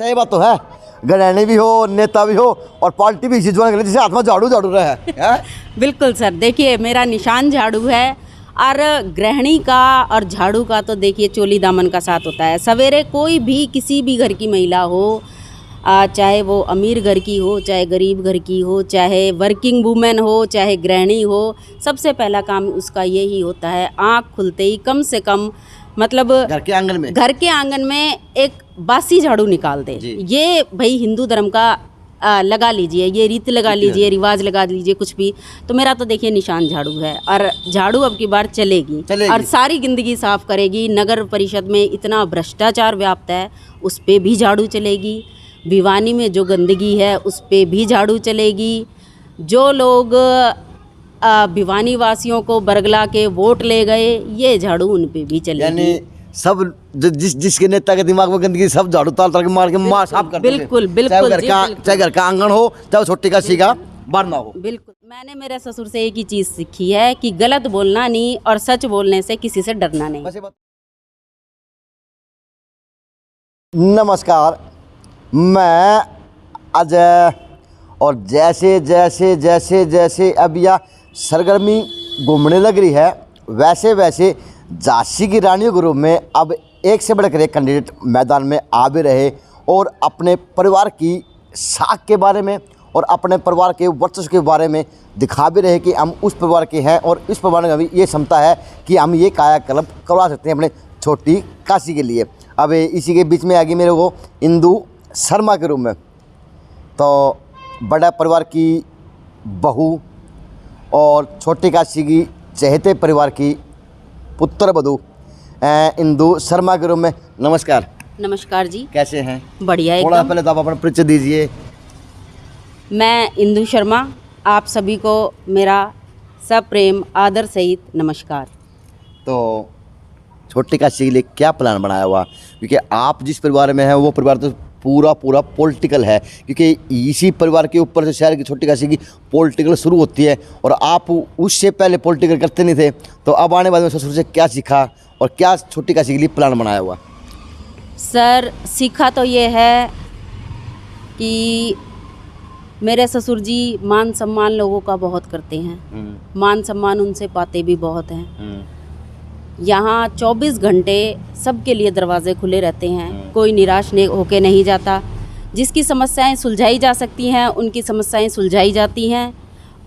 सही बात तो है, गृहिणी भी हो, नेता भी हो और पार्टी भी इसी जुआ जैसे हाथ में झाड़ू रहा है? बिल्कुल सर, देखिए मेरा निशान झाड़ू है और गृहिणी का और झाड़ू का तो देखिए चोली दामन का साथ होता है। सवेरे कोई भी किसी भी घर की महिला हो, चाहे वो अमीर घर की हो, चाहे गरीब घर की हो, चाहे वर्किंग वूमेन हो, चाहे गृहिणी हो, सबसे पहला काम उसका यही होता है आँख खुलते ही कम से कम मतलब घर के आंगन में एक बासी झाड़ू निकाल दे। ये भाई हिंदू धर्म का लगा लीजिए, ये रीति लगा लीजिए, रिवाज लगा लीजिए, कुछ भी। तो मेरा तो देखिए निशान झाड़ू है और झाड़ू अब की बार चलेगी और सारी जिंदगी साफ करेगी। नगर परिषद में इतना भ्रष्टाचार व्याप्त है, उस पे भी झाड़ू चलेगी। भिवानी में जो गंदगी है उस पे भी झाड़ू चलेगी। जो लोग भिवानी वासियों को बरगला के वोट ले गए, ये झाड़ू उन पे भी चलेगी। यानी सब जिसके नेता के दिमाग में गंदगी सब झाड़ू ताल के मार साफ कर बिल्कुल चाहे घर का आंगन हो, चाहे छोटी का सीगा बारना हो। बिल्कुल, मैंने मेरे ससुर से एक ही चीज सीखी है कि गलत बोलना नहीं और सच बोलने से किसी से डरना नहीं। नमस्कार, मैं अजय और जैसे अब यह सरगर्मी घूमने लग रही है, वैसे झांसी की रानियों के रूप में अब एक से बढ़कर एक कैंडिडेट मैदान में आ भी रहे और अपने परिवार की साख के बारे में और अपने परिवार के वर्चस्व के बारे में दिखा भी रहे कि हम उस परिवार के हैं और इस परिवार में भी ये क्षमता है कि हम ये कायाकल्प करवा सकते हैं अपने छोटी काशी के लिए। अब इसी के बीच में आ गई मेरे को इंदु शर्मा के रूप में, तो बड़ा परिवार की बहू और छोटी काशी की चहेते परिवार की पुत्र वधू इंदु शर्मा के रूप में। नमस्कार। नमस्कार जी, कैसे हैं? बढ़िया एकदम। थोड़ा पहले तो आप अपना परिचय दीजिए। मैं इंदु शर्मा, आप सभी को मेरा सप्रेम आदर सहित नमस्कार। तो छोटी काशी के लिए क्या प्लान बनाया हुआ? क्योंकि आप जिस परिवार में हैं वो परिवार तो पूरा पॉलिटिकल है, क्योंकि इसी परिवार के ऊपर से शहर की छोटी काशी की पॉलिटिकल शुरू होती है और आप उससे पहले पॉलिटिकल करते नहीं थे। तो अब आने बाद में ससुर से क्या सीखा और क्या छोटी काशी के लिए प्लान बनाया हुआ? सर, सीखा तो ये है कि मेरे ससुर जी मान सम्मान लोगों का बहुत करते हैं, मान सम्मान उनसे पाते भी बहुत हैं। यहाँ 24 घंटे सबके लिए दरवाजे खुले रहते हैं, कोई निराश होके नहीं जाता। जिसकी समस्याएं सुलझाई जा सकती हैं उनकी समस्याएं सुलझाई जाती हैं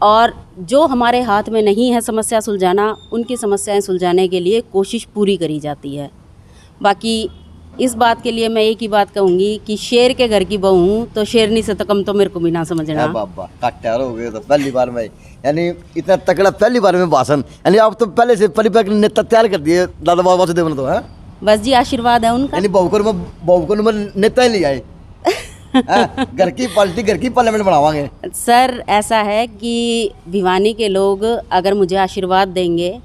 और जो हमारे हाथ में नहीं है समस्या सुलझाना, उनकी समस्याएं सुलझाने के लिए कोशिश पूरी करी जाती है। बाकी इस बात के लिए मैं एक ही बात कहूँगी कि शेर के घर की बहू हूँ तो शेरनी से तो कम तो मेरे को भी ना समझना। बाबा काट्यार हो गए तो पहली बार में, यानी इतना तकड़ा पहली बार में भाषण, यानी आप तो पहले से परिवार के नेता तैयार कर दिए दादा बाबा से देवन तो है। बस जी, आशीर्वाद है उनका। यानी बहू को नेता ही नहीं आए घर की पार्टी घर की पार्लियामेंट बनावांगे। सर, ऐसा है कि भिवानी के लोग अगर मुझे आशीर्वाद देंगे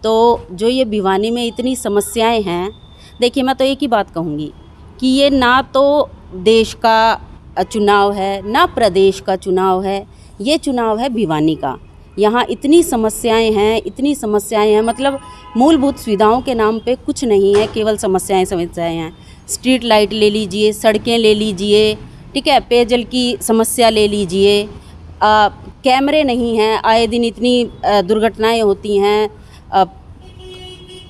तो जो ये भिवानी में इतनी समस्याएं हैं, देखिए मैं तो एक ही बात कहूँगी कि ये ना तो देश का चुनाव है ना प्रदेश का चुनाव है, ये चुनाव है भिवानी का। यहाँ इतनी समस्याएं हैं, मतलब मूलभूत सुविधाओं के नाम पे कुछ नहीं है, केवल समस्याएं हैं। स्ट्रीट लाइट ले लीजिए, सड़कें ले लीजिए, ठीक है, पेयजल की समस्या ले लीजिए, कैमरे नहीं हैं, आए दिन इतनी दुर्घटनाएं होती हैं।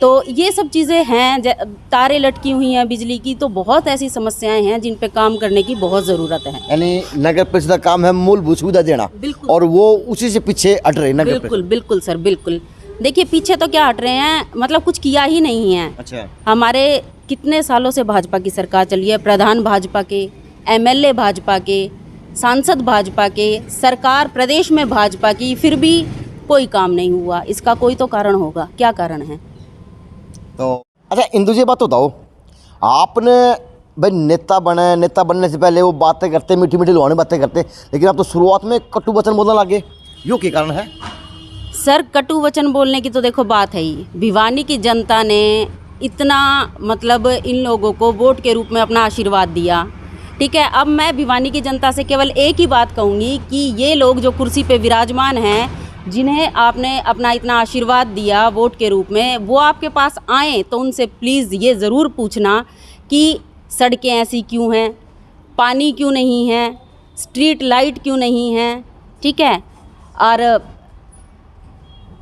तो ये सब चीज़ें हैं, तारे लटकी हुई हैं बिजली की, तो बहुत ऐसी समस्याएं हैं जिन पे काम करने की बहुत ज़रूरत है। यानी नगर परिषद का काम है मूलभूत सुविधा देना, और वो उसी से पीछे हट रहे नगर। बिल्कुल सर, बिल्कुल। देखिए पीछे तो क्या हट रहे हैं, मतलब कुछ किया ही नहीं है। अच्छा। हमारे कितने सालों से भाजपा की सरकार चली है, प्रधान भाजपा के, MLA भाजपा के, सांसद भाजपा के, सरकार प्रदेश में भाजपा की, फिर भी कोई काम नहीं हुआ। इसका कोई तो कारण होगा, क्या कारण है? तो अच्छा इंदु जी, बात बताओ, आपने भाई नेता बनने से पहले वो बातें करते, मीठी लुहानी बातें करते, लेकिन आप तो शुरुआत में कटु वचन बोलने लगे, यो क्या कारण है? सर, कटु वचन बोलने की तो देखो बात है ही, भिवानी की जनता ने इतना मतलब इन लोगों को वोट के रूप में अपना आशीर्वाद दिया, ठीक है। अब मैं भिवानी की जनता से केवल एक ही बात कहूँगी कि ये लोग जो कुर्सी पे विराजमान हैं, जिन्हें आपने अपना इतना आशीर्वाद दिया वोट के रूप में, वो आपके पास आएँ तो उनसे प्लीज़ ये ज़रूर पूछना कि सड़कें ऐसी क्यों हैं, पानी क्यों नहीं है, स्ट्रीट लाइट क्यों नहीं है, ठीक है। और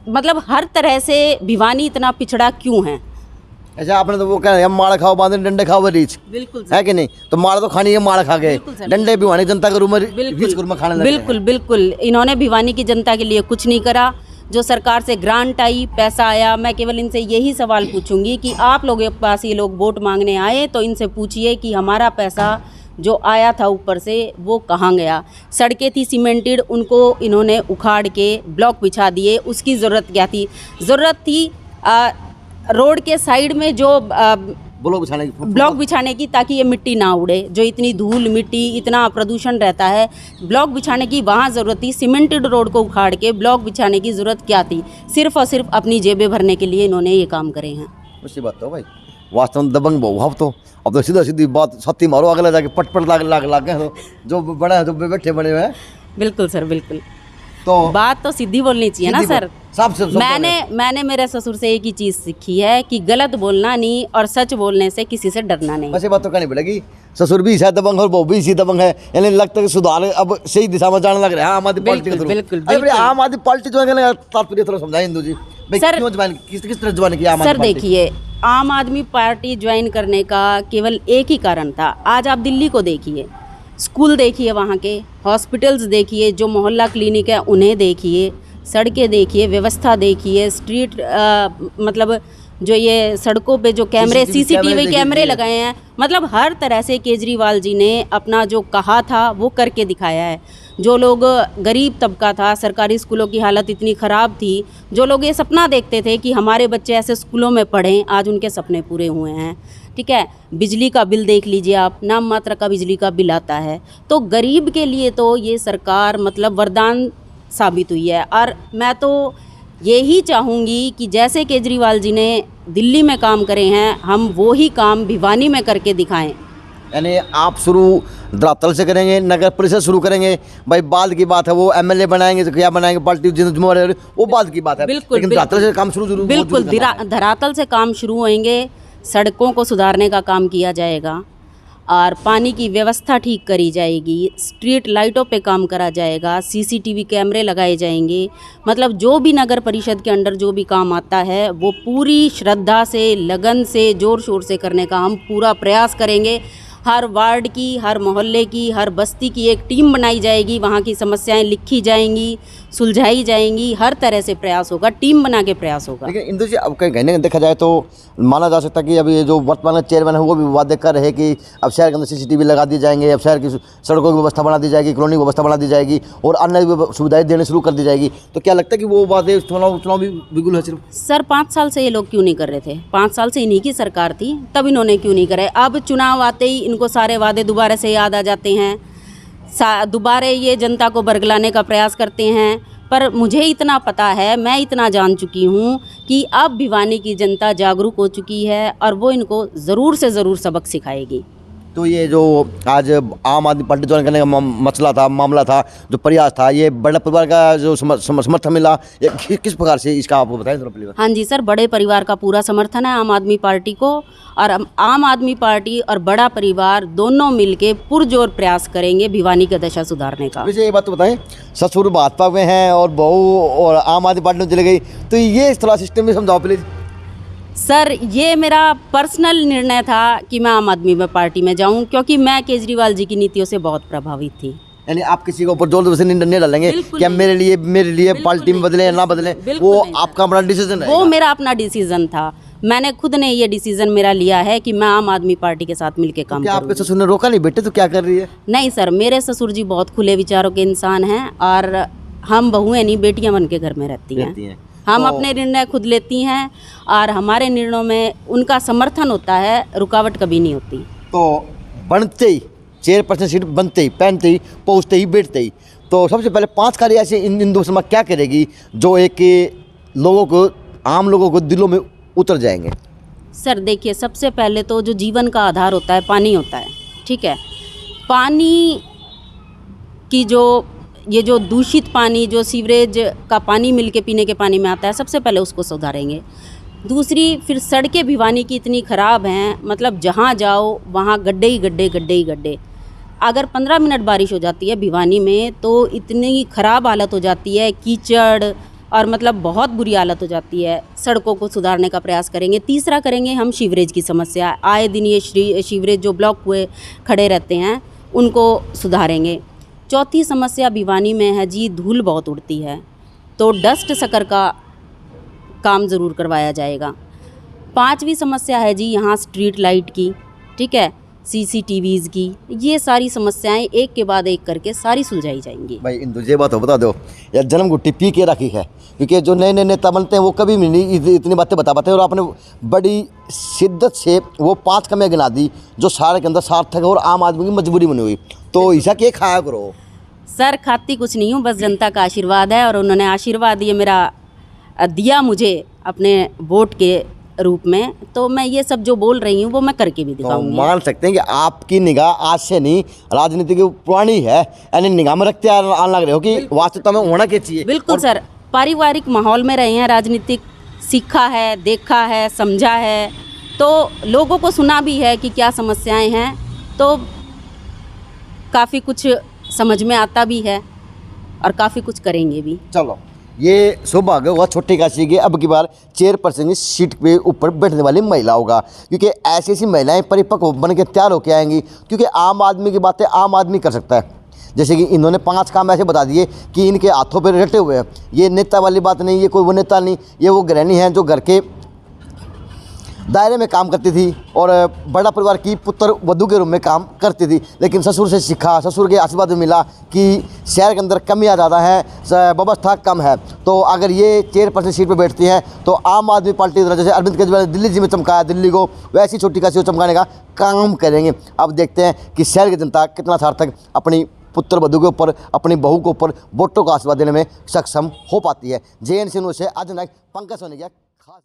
मतलब हर तरह से भिवानी इतना पिछड़ा क्यों है। अच्छा, आपने तो वो कह रहे माड़ा खाओ बांधे डंडे खाओ रीच, बिल्कुल है कि नहीं? तो माड़ा तो खानी है, माड़ा खा गए, डंडे भिवानी जनता के रूम में खाने लगे। बिल्कुल बिल्कुल, इन्होंने भिवानी की जनता के लिए कुछ नहीं करा। जो सरकार से ग्रांट आई, पैसा आया, मैं केवल इनसे यही सवाल पूछूंगी कि आप लोगों के पास ये लोग वोट मांगने आए तो इनसे पूछिए कि हमारा पैसा जो आया था ऊपर से वो कहाँ गया। सड़कें थी सीमेंटेड, उनको इन्होंने उखाड़ के ब्लॉक बिछा दिए, उसकी ज़रूरत क्या थी? ज़रूरत थी रोड के साइड में जो ब्लॉक बिछाने की, ताकि ये मिट्टी ना उड़े। जो इतनी धूल मिट्टी, इतना प्रदूषण रहता है, ब्लॉक बिछाने की वहाँ ज़रूरत थी। सीमेंटेड रोड को उखाड़ के ब्लॉक बिछाने की ज़रूरत क्या थी? सिर्फ और सिर्फ अपनी जेबें भरने के लिए इन्होंने ये काम करे हैं। अच्छी बात तो भाई, वास्तव में दबंग बहु अब तो सीधा सीधी बात सत्ती मारो, अगला जाके पट लाग गए जो बड़ा है तो बैठे बने हुए हैं। बिल्कुल सर, बिल्कुल। तो बात तो सीधी बोलनी चाहिए ना सर। मैंने मेरे ससुर से एक ही चीज़ सीखी है कि गलत बोलना नहीं और सच बोलने से किसी से डरना नहीं। वैसे बात तो कहनी पड़ेगी, ससुर भी इसी दबंग और बहू भी इसी दबंग है, यानी लगता है कि सुधार अब सही दिशा में जाने लग रहा है आम आदमी पार्टी के थ्रू। बिल्कुल। आम आदमी पार्टी ज्वाइन करने का तात्पर्य थोड़ा समझाएं हिंदू जी, सर क्यों ज्वाइन, किस तरह ज्वाइन किया? सर देखिए, आम आदमी पार्टी ज्वाइन करने का केवल एक ही कारण था। आज आप दिल्ली को देखिए, स्कूल देखिए, वहाँ के हॉस्पिटल्स देखिए, जो मोहल्ला क्लिनिक है उन्हें देखिए, सड़कें देखिए, व्यवस्था देखिए, स्ट्रीट मतलब जो ये सड़कों पे जो कैमरे सीसीटीवी कैमरे लगाए हैं, मतलब हर तरह से केजरीवाल जी ने अपना जो कहा था वो करके दिखाया है। जो लोग गरीब तबका था, सरकारी स्कूलों की हालत इतनी ख़राब थी, जो लोग ये सपना देखते थे कि हमारे बच्चे ऐसे स्कूलों में पढ़ें, आज उनके सपने पूरे हुए हैं, ठीक है। बिजली का बिल देख लीजिए आप, नाम मात्र का बिजली का बिल आता है। तो गरीब के लिए तो ये सरकार मतलब वरदान साबित हुई है। और मैं तो यही चाहूँगी कि जैसे केजरीवाल जी ने दिल्ली में काम करे हैं, हम वो ही काम भिवानी में करके दिखाएं। यानी आप शुरू धरातल से करेंगे, नगर परिषद शुरू करेंगे, भाई बाद की बात है, वो एमएलए बनाएंगे तो क्या बनाएंगे, पार्टी जिम्मेवार वो बाद की बात है। बिल्कुल, लेकिन धरातल से काम शुरू बिल्कुल धरातल से काम शुरू होंगे। सड़कों को सुधारने का काम किया जाएगा और पानी की व्यवस्था ठीक करी जाएगी, स्ट्रीट लाइटों पे काम करा जाएगा, सीसीटीवी कैमरे लगाए जाएंगे। मतलब जो भी नगर परिषद के अंडर जो भी काम आता है वो पूरी श्रद्धा से, लगन से, ज़ोर शोर से करने का हम पूरा प्रयास करेंगे। हर वार्ड की, हर मोहल्ले की, हर बस्ती की एक टीम बनाई जाएगी, वहाँ की समस्याएं लिखी जाएंगी, सुलझाई जाएंगी, हर तरह से प्रयास होगा, टीम बना के प्रयास होगा। लेकिन इंदु जी, अब कहीं कहने देखा जाए तो माना जा सकता है कि अभी जो वर्तमान चेयरमैन है वो भी वादे कर रहे कि अब शहर के अंदर सीसीटीवी लगा दी जाएंगे, अब शहर की सड़कों की व्यवस्था बना दी जाएगी, कॉलोनी की व्यवस्था बना दी जाएगी और अन्य सुविधाएं देने शुरू कर दी जाएगी। तो क्या लगता है कि वो वादे चुनाव भी बिल्कुल है सिर्फ? सर 5 साल से ये लोग क्यों नहीं कर रहे थे? 5 साल से इन्हीं की सरकार थी, तब इन्होंने क्यों नहीं करे? अब चुनाव आते ही इनको सारे वादे दोबारा से याद आ जाते हैं, दोबारा ये जनता को बरगलाने का प्रयास करते हैं। पर मुझे इतना पता है, मैं इतना जान चुकी हूँ कि अब भिवानी की जनता जागरूक हो चुकी है और वो इनको ज़रूर से ज़रूर सबक सिखाएगी। तो ये जो आज आम आदमी पार्टी ज्वाइन करने का मसला था, मामला था, जो प्रयास था, ये बड़े परिवार का जो समर्थन मिला, ये किस प्रकार से, इसका आपको बताएं थोड़ा प्लीज। हाँ जी सर, बड़े परिवार का पूरा समर्थन है आम आदमी पार्टी को, और आम आदमी पार्टी और बड़ा परिवार दोनों मिलके पुरजोर प्रयास करेंगे भिवानी की दशा सुधारने का। वैसे ये बात तो बताएं, ससुर भाजपा में हैं और बहू और आम आदमी पार्टी में चले गई, तो ये इस तरह सिस्टम में समझाओ प्लीज़। सर ये मेरा पर्सनल निर्णय था कि मैं आम आदमी पार्टी में जाऊं, क्योंकि मैं केजरीवाल जी की नीतियों से बहुत प्रभावित थी। यानी आप किसी के ऊपर जोर जबरदस्ती नहीं डालेंगे क्या मेरे लिए पार्टी में बदले या ना बदले, वो आपका अपना डिसीजन है? वो मेरा अपना डिसीजन था, मैंने खुद ने ये डिसीजन मेरा लिया है कि मैं आम आदमी पार्टी के साथ मिलकर काम करूंगी। आपके ससुर ने रोका नहीं बेटे, तो क्या कर रही है? नहीं सर, मेरे ससुर जी बहुत खुले विचारों के इंसान हैं और हम बहुएं नहीं, बेटियां बन के घर में रहती हैं। हम अपने निर्णय खुद लेती हैं और हमारे निर्णयों में उनका समर्थन होता है, रुकावट कभी नहीं होती। तो बनते ही चेयरपर्सन सीट बनते ही, पहनते ही, पहुँचते ही, बैठते ही, तो सबसे पहले 5 कार्य ऐसे इंदु शर्मा क्या करेगी जो एक लोगों को, आम लोगों को दिलों में उतर जाएंगे? सर देखिए, सबसे पहले तो जो जीवन का आधार होता है पानी होता है, ठीक है। पानी की ये जो दूषित पानी, जो सीवरेज का पानी मिलके पीने के पानी में आता है, सबसे पहले उसको सुधारेंगे। दूसरी, फिर सड़कें भिवानी की इतनी ख़राब हैं, मतलब जहाँ जाओ वहाँ गड्ढे ही गड्ढे, गड्ढे ही गड्ढे। अगर 15 मिनट बारिश हो जाती है भिवानी में तो इतनी ख़राब हालत हो जाती है, कीचड़ और मतलब बहुत बुरी हालत हो जाती है। सड़कों को सुधारने का प्रयास करेंगे। तीसरा करेंगे हम सीवरेज की समस्या, आए दिन ये सीवरेज जो ब्लॉक हुए खड़े रहते हैं उनको सुधारेंगे। चौथी समस्या भिवानी में है जी, धूल बहुत उड़ती है, तो डस्ट स्कर का काम ज़रूर करवाया जाएगा। पांचवी समस्या है जी यहाँ स्ट्रीट लाइट की, ठीक है, CCTVs की। ये सारी समस्याएं एक के बाद एक करके सारी सुलझाई जाएंगी। भाई इन ये बात हो बता दो यार, जन्म गुट्टी पी के रखी है, क्योंकि जो नए नए नेता बनते हैं वो कभी भी नहीं इतनी बातें बता पाते। और आपने बड़ी शिद्दत से वो 5 कमियां गिना दी जो सारे के अंदर सार्थक है और आम आदमी की मजबूरी बनी हुई। तो ऐसा क्या खाया करो? सर खाती कुछ नहीं हूँ, बस जनता का आशीर्वाद है और उन्होंने आशीर्वाद ये मेरा दिया मुझे अपने वोट के रूप में, तो मैं ये सब जो बोल रही हूँ वो मैं करके भी तो दिखाऊंगी। मान सकते हैं कि आपकी निगाह आज से नहीं, राजनीति की पुरानी है, यानी निगाह में रखते आने लग रहे हो कि वास्तविकता में होना क्या चाहिए। बिल्कुल सर, पारिवारिक माहौल में रहे हैं, राजनीतिक सीखा है, देखा है, समझा है, तो लोगों को सुना भी है कि क्या समस्याएं हैं, तो काफ़ी कुछ समझ में आता भी है और काफ़ी कुछ करेंगे भी। चलो, ये सौभाग्य होगा छोटी काशी के अब की बार चेयरपर्सन की सीट पे ऊपर बैठने वाली महिला होगा, क्योंकि ऐसी ऐसी महिलाएं परिपक्व बन के तैयार होकर आएंगी। क्योंकि आम आदमी की बातें आम आदमी कर सकता है। जैसे कि इन्होंने 5 काम ऐसे बता दिए कि इनके हाथों पे रटे हुए हैं। ये नेता वाली बात नहीं, ये कोई वो नेता नहीं, ये वो गृहिणी हैं जो घर के दायरे में काम करती थी और बड़ा परिवार की पुत्र वधू के रूप में काम करती थी। लेकिन ससुर से सीखा, ससुर के आशीर्वाद में मिला कि शहर के अंदर कमियाँ ज़्यादा है, व्यवस्था कम है। तो अगर ये चेयरपर्सन सीट पर बैठती हैं तो आम आदमी पार्टी की तरह जैसे अरविंद केजरीवाल दिल्ली जी में चमकाया दिल्ली को, वैसी छोटी काशी को चमकाने का काम करेंगे। अब देखते हैं कि शहर की जनता कितना सार्थक अपनी पुत्र वधू के ऊपर, अपनी बहू के ऊपर वोटों का आशीर्वाद देने में सक्षम हो पाती है। JNC न्यूज़ से आज पंकज सोनी का खास